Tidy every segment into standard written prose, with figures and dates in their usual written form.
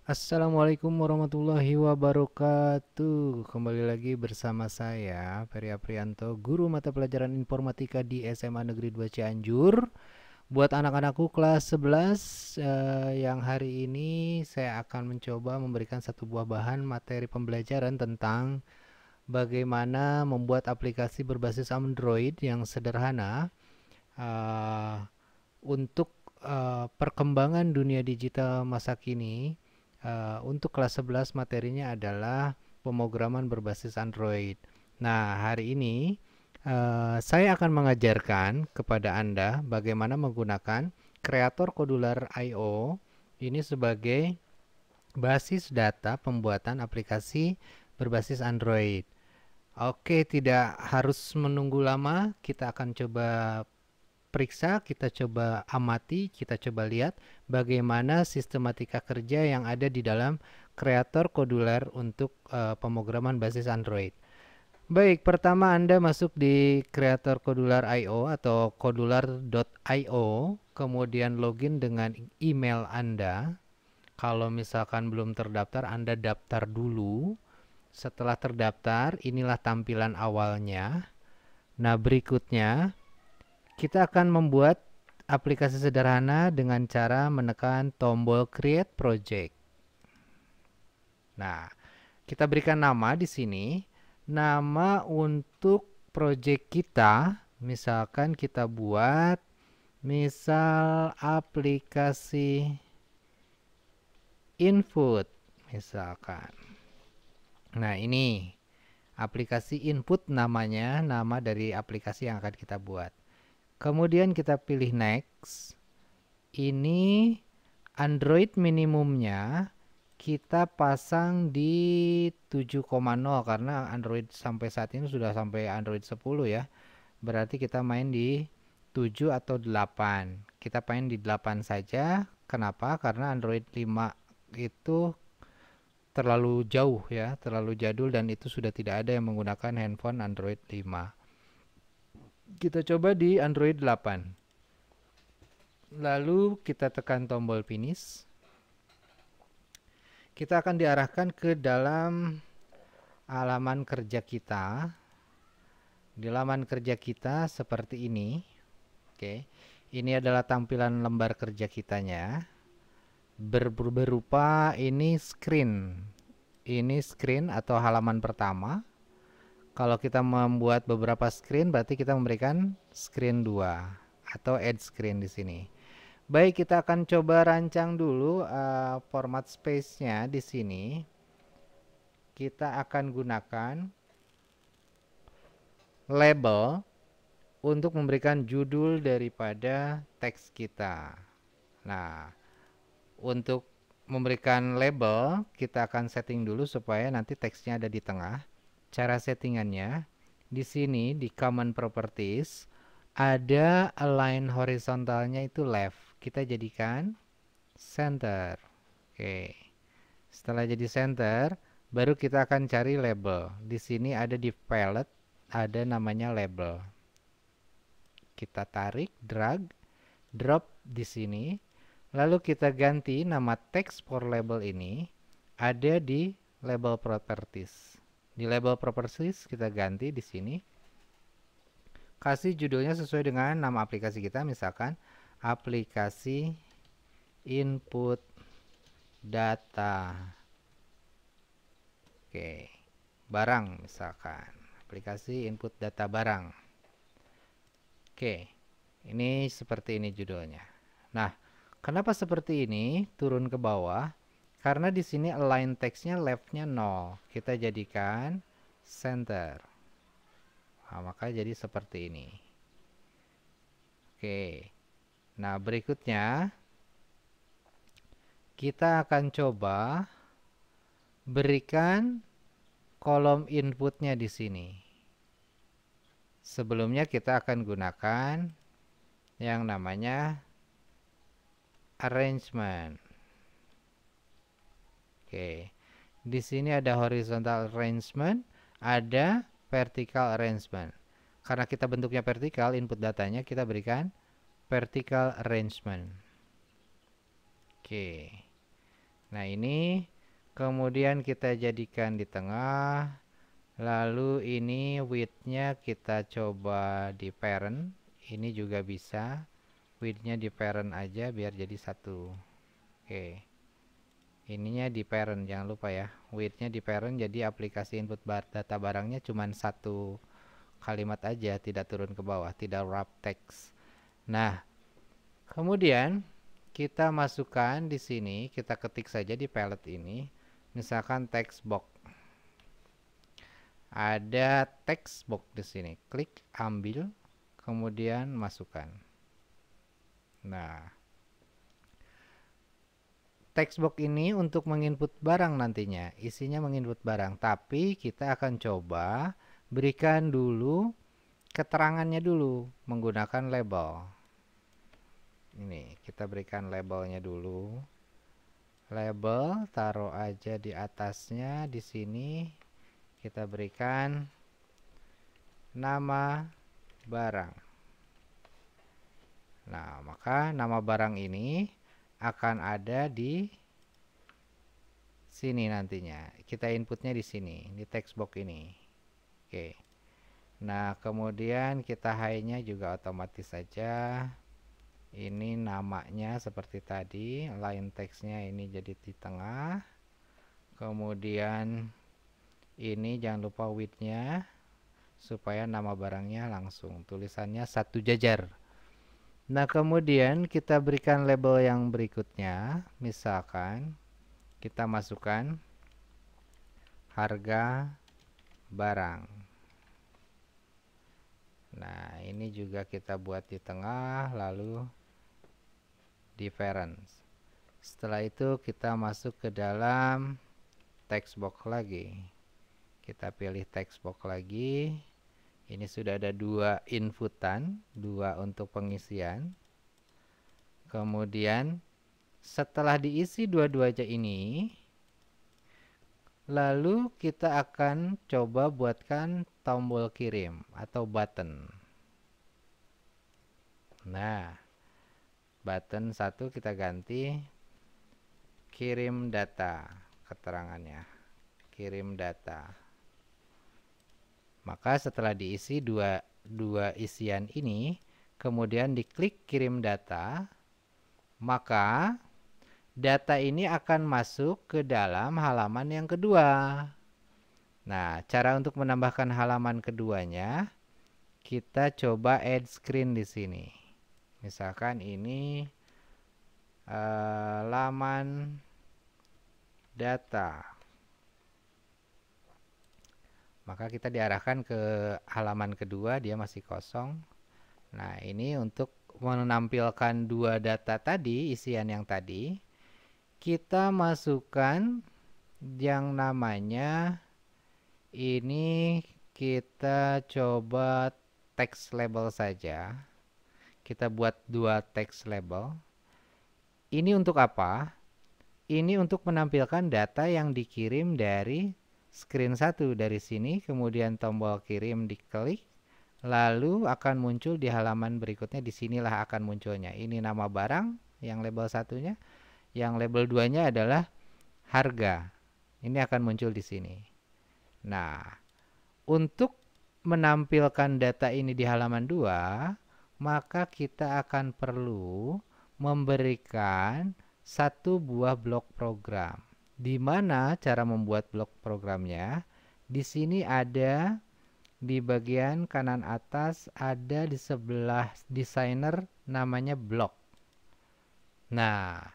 Assalamualaikum warahmatullahi wabarakatuh. Kembali lagi bersama saya, Ferry Aprianto, guru mata pelajaran informatika di SMA Negeri 2 Cianjur. Buat anak-anakku kelas 11, yang hari ini saya akan mencoba memberikan satu buah bahan materi pembelajaran tentang bagaimana membuat aplikasi berbasis Android yang sederhana eh, untuk perkembangan dunia digital masa kini. Untuk kelas 11 materinya adalah pemrograman berbasis Android. Nah, hari ini saya akan mengajarkan kepada Anda bagaimana menggunakan kreator kodular I/O ini sebagai basis data pembuatan aplikasi berbasis Android. Oke, tidak harus menunggu lama, kita akan coba periksa, kita coba amati, kita coba lihat bagaimana sistematika kerja yang ada di dalam kreator kodular untuk pemrograman basis Android. Baik, pertama Anda masuk di kreator kodular IO atau kodular.io, kemudian login dengan email Anda. Kalau misalkan belum terdaftar, Anda daftar dulu. Setelah terdaftar, inilah tampilan awalnya. Nah, berikutnya kita akan membuat aplikasi sederhana dengan cara menekan tombol Create Project. Nah, kita berikan nama di sini. Nama untuk project kita, misalkan kita buat misal aplikasi input misalkan. Nah, ini aplikasi input namanya, nama dari aplikasi yang akan kita buat. Kemudian kita pilih next. Ini Android minimumnya kita pasang di 7,0 karena Android sampai saat ini sudah sampai Android 10 ya. Berarti kita main di 7 atau 8. Kita main di 8 saja. Kenapa? Karena Android 5 itu terlalu jauh ya, terlalu jadul dan itu sudah tidak ada yang menggunakan handphone Android 5. Kita coba di Android 8. Lalu kita tekan tombol finish. Kita akan diarahkan ke dalam halaman kerja kita. Di halaman kerja kita seperti ini. Oke. Ini adalah tampilan lembar kerja kitanya. Berupa ini screen. Ini screen atau halaman pertama. Kalau kita membuat beberapa screen berarti kita memberikan screen 2 atau add screen di sini. Baik, kita akan coba rancang dulu format space-nya di sini. Kita akan gunakan label untuk memberikan judul daripada teks kita. Nah, untuk memberikan label, kita akan setting dulu supaya nanti teksnya ada di tengah. Cara settingannya, di sini di common properties, ada align horizontalnya itu left. Kita jadikan center. Oke. Setelah jadi center, baru kita akan cari label. Di sini ada di palette, ada namanya label. Kita tarik, drag, drop di sini. Lalu kita ganti nama text for label ini ada di label properties. Di label properties kita ganti di sini. Kasih judulnya sesuai dengan nama aplikasi kita, misalkan aplikasi input data. Oke, barang misalkan. Aplikasi input data barang. Oke, ini seperti ini judulnya. Nah, kenapa seperti ini? Turun ke bawah. Karena di sini align text-nya left-nya 0. Kita jadikan center. Nah, maka jadi seperti ini. Oke. Nah, berikutnya kita akan coba berikan kolom inputnya di sini. Sebelumnya kita akan gunakan yang namanya arrangement. Oke. Di sini ada horizontal arrangement, ada vertical arrangement. Karena kita bentuknya vertikal, input datanya kita berikan vertical arrangement. Oke. Nah, ini kemudian kita jadikan di tengah. Lalu ini width-nya kita coba di parent. Ini juga bisa. Width-nya di parent aja biar jadi satu. Oke. Ininya di parent, jangan lupa ya. Width-nya di parent, jadi aplikasi input data barangnya cuma satu kalimat aja, tidak turun ke bawah, tidak wrap text. Nah, kemudian kita masukkan di sini, kita ketik saja di palette ini, misalkan text box. Ada text box di sini. Klik, ambil, kemudian masukkan. Nah, text box ini untuk menginput barang nantinya. Isinya menginput barang, tapi kita akan coba berikan dulu keterangannya dulu menggunakan label. Ini kita berikan labelnya dulu. Label taruh aja di atasnya di sini. Kita berikan nama barang. Nah, maka nama barang ini akan ada di sini nantinya. Kita inputnya di sini, di text box ini. Oke. Nah, kemudian kita high-nya juga otomatis saja. Ini namanya seperti tadi, line text-nya ini jadi di tengah. Kemudian ini jangan lupa width-nya supaya nama barangnya langsung tulisannya satu jajar. Nah, kemudian kita berikan label yang berikutnya. Misalkan kita masukkan harga barang. Nah, ini juga kita buat di tengah, lalu difference. Setelah itu kita masuk ke dalam text box lagi. Kita pilih text box lagi. Ini sudah ada dua inputan, dua untuk pengisian. Kemudian setelah diisi dua-duanya ini, lalu kita akan coba buatkan tombol kirim atau button. Nah, button satu kita ganti kirim data, keterangannya kirim data. Maka setelah diisi dua isian ini, kemudian diklik kirim data, maka data ini akan masuk ke dalam halaman yang kedua. Nah, cara untuk menambahkan halaman keduanya, kita coba add screen di sini. Misalkan ini laman data. Maka kita diarahkan ke halaman kedua, dia masih kosong. Nah, ini untuk menampilkan dua data tadi, isian yang tadi, kita masukkan yang namanya ini, kita coba text label saja. Kita buat dua text label. Ini untuk apa? Ini untuk menampilkan data yang dikirim dari screen 1 dari sini, kemudian tombol kirim diklik, lalu akan muncul di halaman berikutnya. Disinilah akan munculnya. Ini nama barang yang label satunya, yang label 2-nya adalah harga. Ini akan muncul di sini. Nah, untuk menampilkan data ini di halaman 2, maka kita akan perlu memberikan satu buah blok program. Di mana cara membuat blok programnya? Di sini ada di bagian kanan atas, ada di sebelah designer namanya blok. Nah,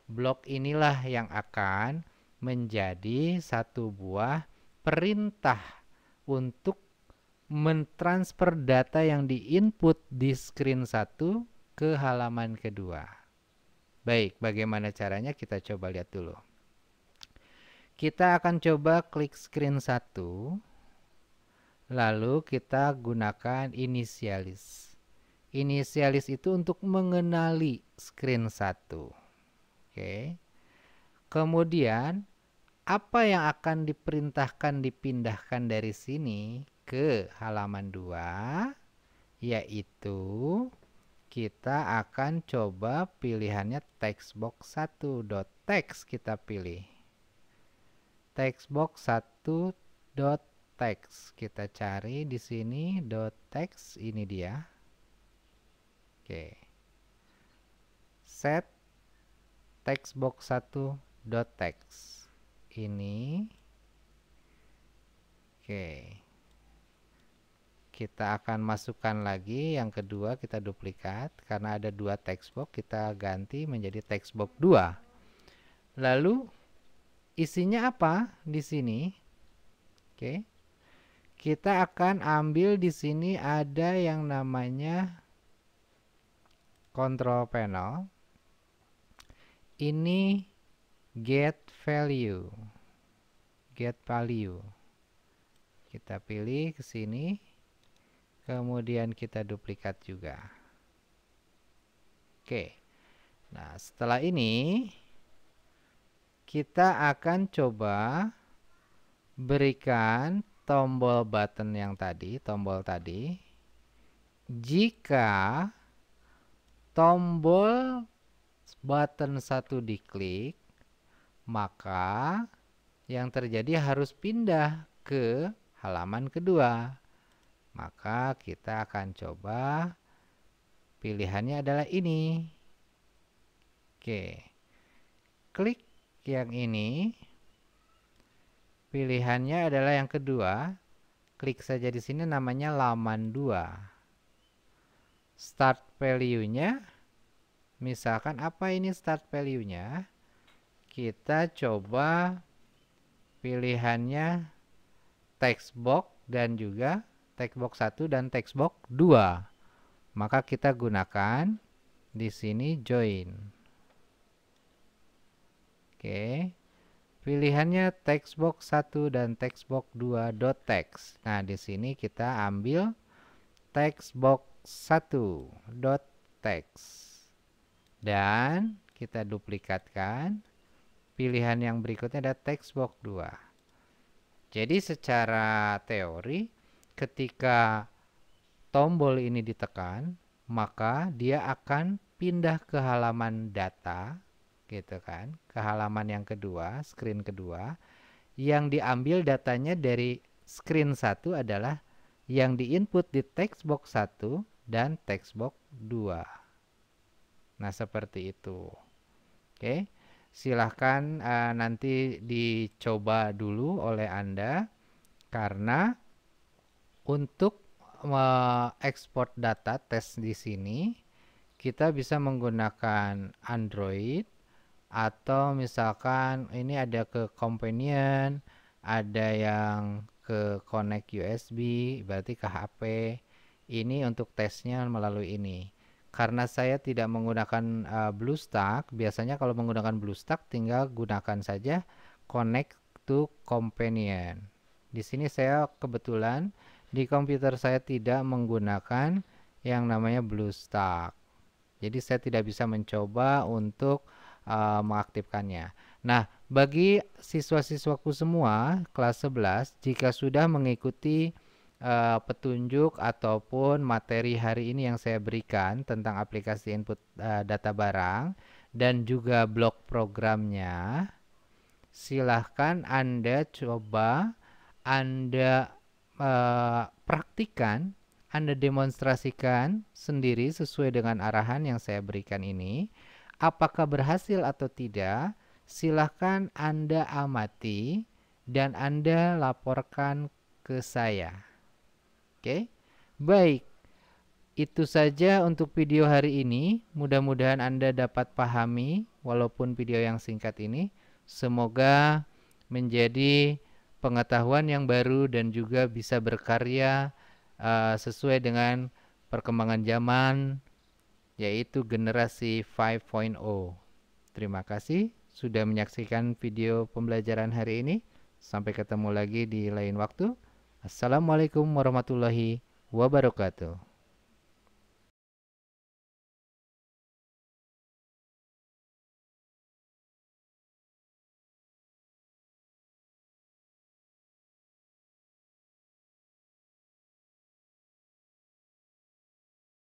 blok inilah yang akan menjadi satu buah perintah untuk mentransfer data yang diinput di screen 1 ke halaman kedua. Baik, bagaimana caranya kita coba lihat dulu. Kita akan coba klik screen 1, lalu kita gunakan inisialis. Inisialis itu untuk mengenali screen 1. Oke. Kemudian, apa yang akan diperintahkan dipindahkan dari sini ke halaman 2, yaitu kita akan coba pilihannya textbox 1.text kita pilih. Textbox 1.text kita cari di sini .text, ini dia. Oke. Set textbox 1.text. Ini. Oke. Kita akan masukkan lagi yang kedua, kita duplikat karena ada dua textbox, kita ganti menjadi textbox 2. Lalu isinya apa di sini? Oke. Kita akan ambil di sini ada yang namanya control panel. Ini get value. Get value. Kita pilih ke sini. Kemudian kita duplikat juga. Oke. Nah, setelah ini kita akan coba berikan tombol button yang tadi, tombol tadi. Jika tombol button 1 diklik, maka yang terjadi harus pindah ke halaman kedua. Maka kita akan coba pilihannya adalah ini. Oke. Klik yang ini. Pilihannya adalah yang kedua. Klik saja di sini namanya laman 2. Start value-nya. Misalkan apa ini start value-nya? Kita coba pilihannya textbox dan juga textbox 1 dan textbox 2. Maka kita gunakan di sini join. Oke. Pilihannya textbox 1 dan textbox 2.text. Nah, di sini kita ambil textbox 1.text. Dan kita duplikatkan. Pilihan yang berikutnya ada textbox 2. Jadi secara teori, ketika tombol ini ditekan, maka dia akan pindah ke halaman data, gitu kan, ke halaman yang kedua, screen kedua. Yang diambil datanya dari screen 1 adalah yang diinput di textbox 1 dan textbox 2. Nah, seperti itu. Oke, silahkan nanti dicoba dulu oleh Anda, karena untuk mengekspor data tes di sini kita bisa menggunakan Android, atau misalkan ini ada ke companion, ada yang ke connect USB, berarti ke HP. Ini untuk tesnya melalui ini. Karena saya tidak menggunakan BlueStack, biasanya kalau menggunakan BlueStack tinggal gunakan saja connect to companion. Di sini saya kebetulan di komputer saya tidak menggunakan yang namanya BlueStack. Jadi saya tidak bisa mencoba untuk mengaktifkannya. Nah, bagi siswa-siswaku semua kelas 11, jika sudah mengikuti petunjuk ataupun materi hari ini yang saya berikan tentang aplikasi input data barang dan juga blok programnya, silahkan Anda coba, Anda praktikan, Anda demonstrasikan sendiri sesuai dengan arahan yang saya berikan ini. Apakah berhasil atau tidak, silahkan Anda amati dan Anda laporkan ke saya. Oke, baik. Itu saja untuk video hari ini. Mudah-mudahan Anda dapat pahami walaupun video yang singkat ini. Semoga menjadi pengetahuan yang baru dan juga bisa berkarya sesuai dengan perkembangan zaman, yaitu generasi 5.0. Terima kasih sudah menyaksikan video pembelajaran hari ini. Sampai ketemu lagi di lain waktu. Assalamualaikum warahmatullahi wabarakatuh.